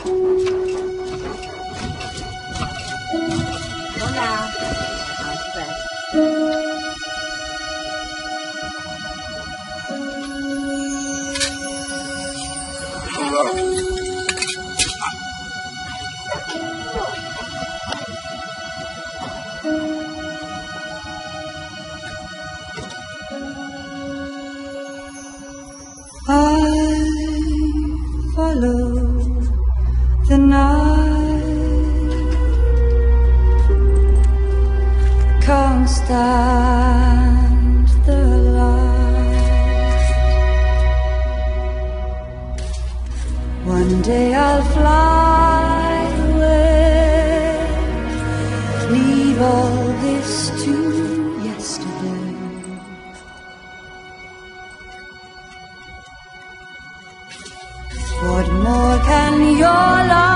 Hola. I follow the night, can't stand the light. One day I'll fly away, leave all this to yesterday. What more can your love